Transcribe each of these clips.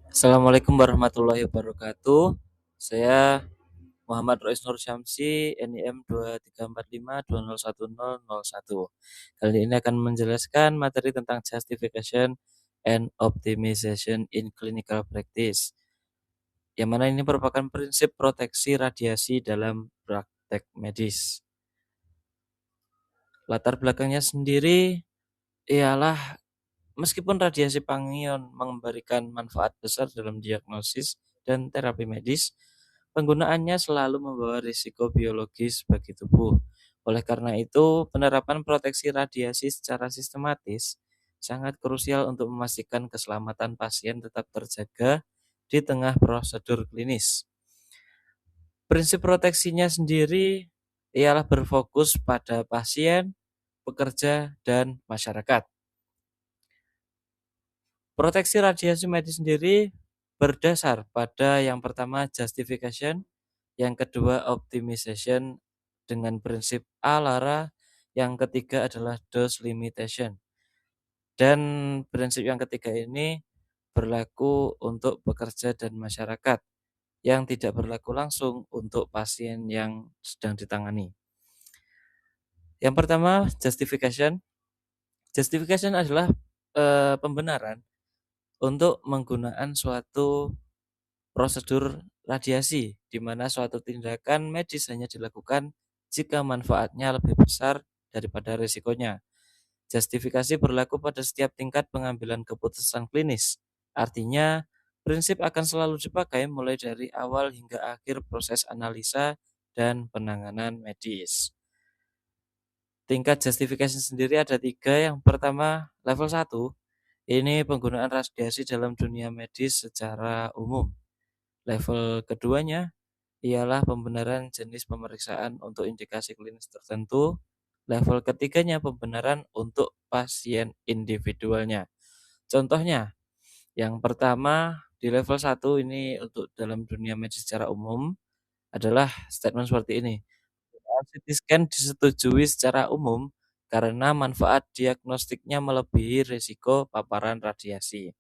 Assalamualaikum warahmatullahi wabarakatuh. Saya Muhammad Rois Nur Syamsi, NIM 2345201001. Kali ini akan menjelaskan materi tentang justification and optimization in clinical practice. Yang mana ini merupakan prinsip proteksi radiasi dalam praktek medis. Latar belakangnya sendiri ialah meskipun radiasi pangion memberikan manfaat besar dalam diagnosis dan terapi medis, penggunaannya selalu membawa risiko biologis bagi tubuh. Oleh karena itu, penerapan proteksi radiasi secara sistematis sangat krusial untuk memastikan keselamatan pasien tetap terjaga di tengah prosedur klinis. Prinsip proteksinya sendiri ialah berfokus pada pasien, pekerja, dan masyarakat. Proteksi radiasi medis sendiri berdasar pada yang pertama justification, yang kedua optimization dengan prinsip ALARA, yang ketiga adalah dose limitation. Dan prinsip yang ketiga ini berlaku untuk pekerja dan masyarakat yang tidak berlaku langsung untuk pasien yang sedang ditangani. Yang pertama justification. Justification adalah pembenaran untuk menggunakan suatu prosedur radiasi, di mana suatu tindakan medis hanya dilakukan jika manfaatnya lebih besar daripada risikonya. Justifikasi berlaku pada setiap tingkat pengambilan keputusan klinis. Artinya, prinsip akan selalu dipakai mulai dari awal hingga akhir proses analisa dan penanganan medis. Tingkat justifikasi sendiri ada tiga. Yang pertama, level 1. Ini penggunaan radiasi dalam dunia medis secara umum. Level keduanya ialah pembenaran jenis pemeriksaan untuk indikasi klinis tertentu. Level ketiganya pembenaran untuk pasien individualnya. Contohnya, yang pertama di level 1 ini untuk dalam dunia medis secara umum adalah statement seperti ini. CT scan disetujui secara umum karena manfaat diagnostiknya melebihi risiko paparan radiasi.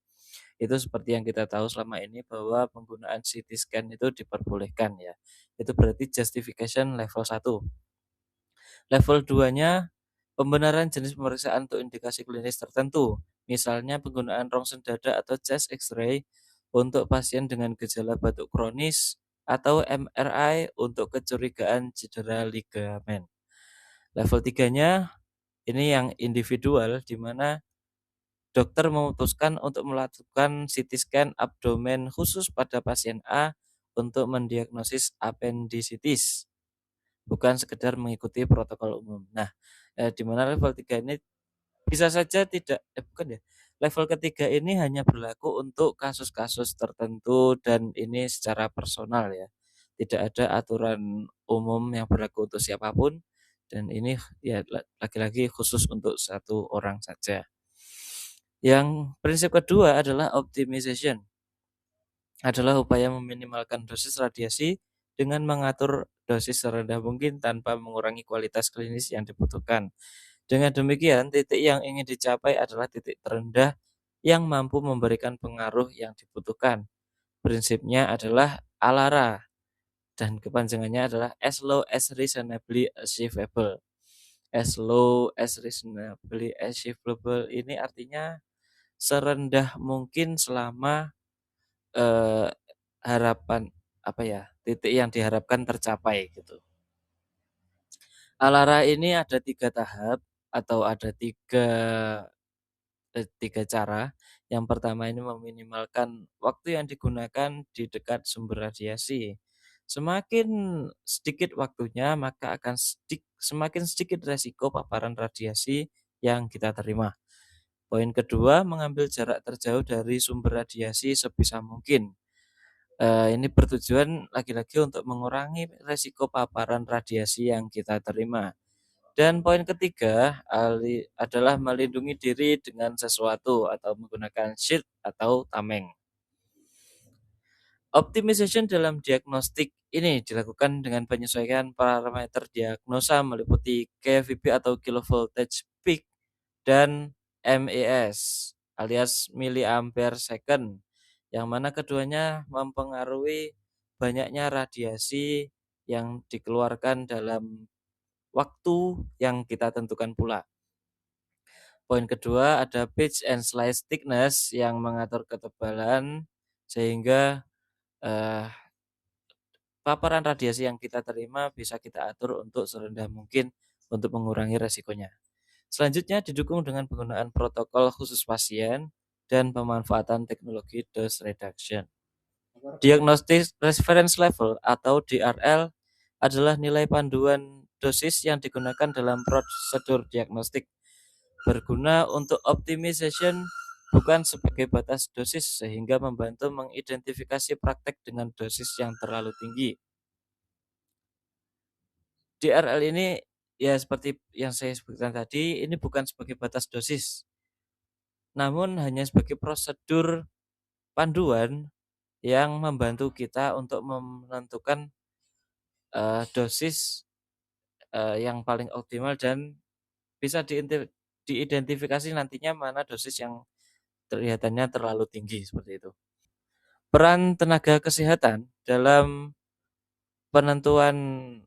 Itu seperti yang kita tahu selama ini bahwa penggunaan CT scan itu diperbolehkan ya. Itu berarti justification level 1. Level 2-nya pembenaran jenis pemeriksaan untuk indikasi klinis tertentu. Misalnya penggunaan rongsen dada atau chest X-ray untuk pasien dengan gejala batuk kronis atau MRI untuk kecurigaan cedera ligamen. Level 3-nya ini yang individual di mana dokter memutuskan untuk melakukan CT scan abdomen khusus pada pasien A untuk mendiagnosis appendicitis, bukan sekedar mengikuti protokol umum. Nah, di mana level 3 ini bisa saja tidak bukan ya, level ketiga ini hanya berlaku untuk kasus-kasus tertentu dan ini secara personal ya. Tidak ada aturan umum yang berlaku untuk siapapun dan ini ya lagi-lagi khusus untuk satu orang saja. Yang prinsip kedua adalah optimization, adalah upaya meminimalkan dosis radiasi dengan mengatur dosis serendah mungkin tanpa mengurangi kualitas klinis yang dibutuhkan. Dengan demikian, titik yang ingin dicapai adalah titik terendah yang mampu memberikan pengaruh yang dibutuhkan. Prinsipnya adalah ALARA dan kepanjangannya adalah as low as reasonably achievable. As low as reasonably achievable ini artinya serendah mungkin selama eh, harapan apa ya, titik yang diharapkan tercapai gitu. Alara ini ada tiga tahap atau ada tiga cara. Yang pertama ini meminimalkan waktu yang digunakan di dekat sumber radiasi. Semakin sedikit waktunya, maka akan semakin sedikit resiko paparan radiasi yang kita terima. Poin kedua, mengambil jarak terjauh dari sumber radiasi sebisa mungkin. Ini bertujuan lagi-lagi untuk mengurangi resiko paparan radiasi yang kita terima. Dan poin ketiga adalah melindungi diri dengan sesuatu atau menggunakan shield atau tameng. Optimization dalam diagnostik ini dilakukan dengan penyesuaian parameter diagnosa meliputi KVP atau kilovoltage peak dan MES alias milliampere second. yang mana keduanya mempengaruhi banyaknya radiasi yang dikeluarkan dalam waktu yang kita tentukan pula. Poin kedua ada pitch and slice thickness yang mengatur ketebalan sehingga eh, paparan radiasi yang kita terima bisa kita atur untuk serendah mungkin untuk mengurangi resikonya. Selanjutnya didukung dengan penggunaan protokol khusus pasien dan pemanfaatan teknologi dose reduction. Diagnostic Reference Level atau DRL adalah nilai panduan dosis yang digunakan dalam prosedur diagnostik, berguna untuk optimization bukan sebagai batas dosis sehingga membantu mengidentifikasi praktek dengan dosis yang terlalu tinggi. DRL ini ya seperti yang saya sebutkan tadi, ini bukan sebagai batas dosis, namun hanya sebagai prosedur panduan yang membantu kita untuk menentukan dosis yang paling optimal dan bisa diidentifikasi nantinya mana dosis yang kelihatannya terlalu tinggi seperti itu. Peran tenaga kesehatan dalam penentuan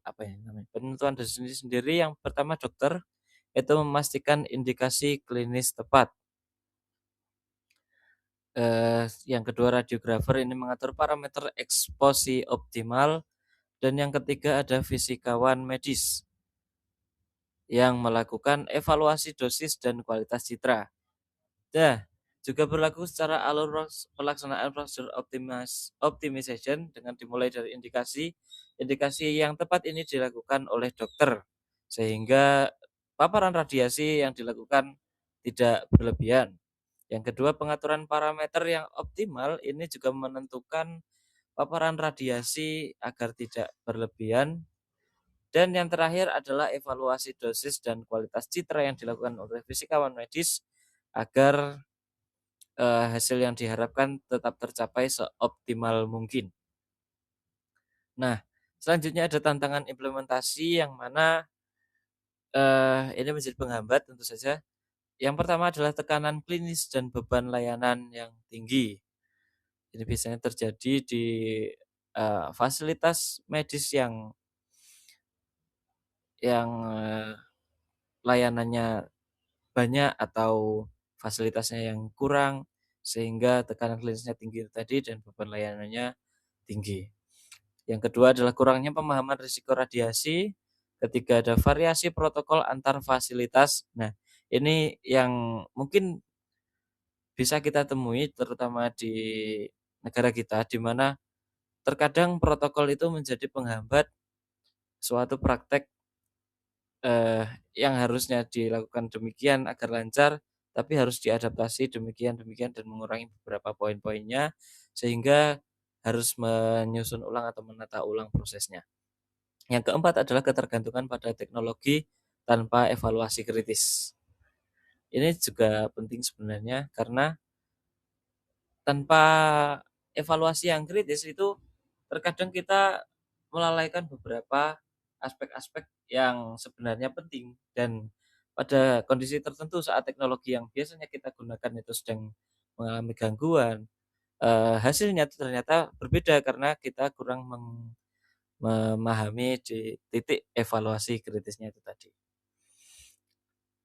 apa ya namanya? Penentuan dosis ini sendiri yang pertama dokter itu memastikan indikasi klinis tepat. Yang kedua radiografer ini mengatur parameter eksposi optimal dan yang ketiga ada fisikawan medis yang melakukan evaluasi dosis dan kualitas citra. Nah, juga berlaku secara alur pelaksanaan prosedur optimization dengan dimulai dari indikasi. Indikasi yang tepat ini dilakukan oleh dokter sehingga paparan radiasi yang dilakukan tidak berlebihan. Yang kedua, pengaturan parameter yang optimal ini juga menentukan paparan radiasi agar tidak berlebihan. Dan yang terakhir adalah evaluasi dosis dan kualitas citra yang dilakukan oleh fisikawan medis agar hasil yang diharapkan tetap tercapai seoptimal mungkin. Nah, selanjutnya ada tantangan implementasi yang mana ini menjadi penghambat tentu saja. Yang pertama adalah tekanan klinis dan beban layanan yang tinggi. Ini biasanya terjadi di fasilitas medis yang layanannya banyak atau fasilitasnya yang kurang sehingga tekanan klinisnya tinggi tadi dan beban layanannya tinggi. Yang kedua adalah kurangnya pemahaman risiko radiasi ketika ada variasi protokol antar fasilitas. Nah, ini yang mungkin bisa kita temui terutama di negara kita di mana terkadang protokol itu menjadi penghambat suatu praktek eh, yang harusnya dilakukan demikian agar lancar, tapi harus diadaptasi demikian dan mengurangi beberapa poin-poinnya sehingga harus menyusun ulang atau menata ulang prosesnya. Yang keempat adalah ketergantungan pada teknologi tanpa evaluasi kritis. Ini juga penting sebenarnya karena tanpa evaluasi yang kritis itu terkadang kita melalaikan beberapa aspek-aspek yang sebenarnya penting dan pada kondisi tertentu saat teknologi yang biasanya kita gunakan itu sedang mengalami gangguan, hasilnya ternyata berbeda karena kita kurang memahami di titik evaluasi kritisnya itu tadi.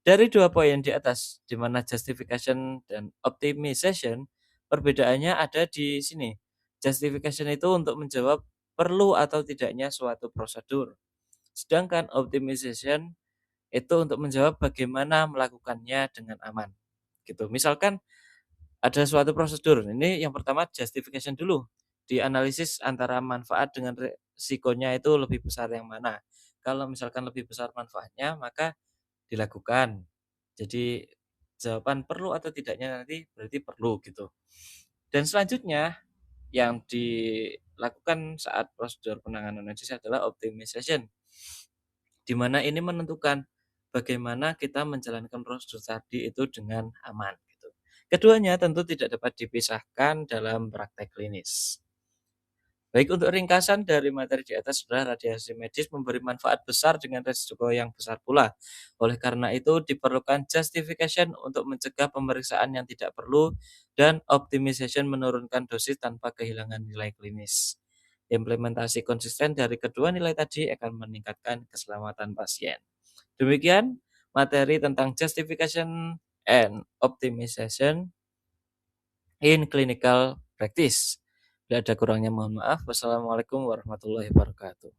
Dari dua poin di atas, di mana justification dan optimization, perbedaannya ada di sini. Justification itu untuk menjawab perlu atau tidaknya suatu prosedur. Sedangkan optimization itu untuk menjawab bagaimana melakukannya dengan aman. Gitu. Misalkan ada suatu prosedur. Ini yang pertama justification dulu. Dianalisis antara manfaat dengan resikonya itu lebih besar yang mana. Kalau misalkan lebih besar manfaatnya, maka dilakukan. Jadi jawaban perlu atau tidaknya nanti berarti perlu gitu. Dan selanjutnya yang dilakukan saat prosedur penanganan medis adalah optimization, di mana ini menentukan bagaimana kita menjalankan prosedur tadi itu dengan aman gitu. Keduanya tentu tidak dapat dipisahkan dalam praktek klinis. Baik, untuk ringkasan dari materi di atas adalah radiasi medis memberi manfaat besar dengan resiko yang besar pula. Oleh karena itu, diperlukan justification untuk mencegah pemeriksaan yang tidak perlu dan optimization menurunkan dosis tanpa kehilangan nilai klinis. Implementasi konsisten dari kedua nilai tadi akan meningkatkan keselamatan pasien. Demikian materi tentang justification and optimization in clinical practice. Bila ada kurangnya mohon maaf. Wassalamualaikum warahmatullahi wabarakatuh.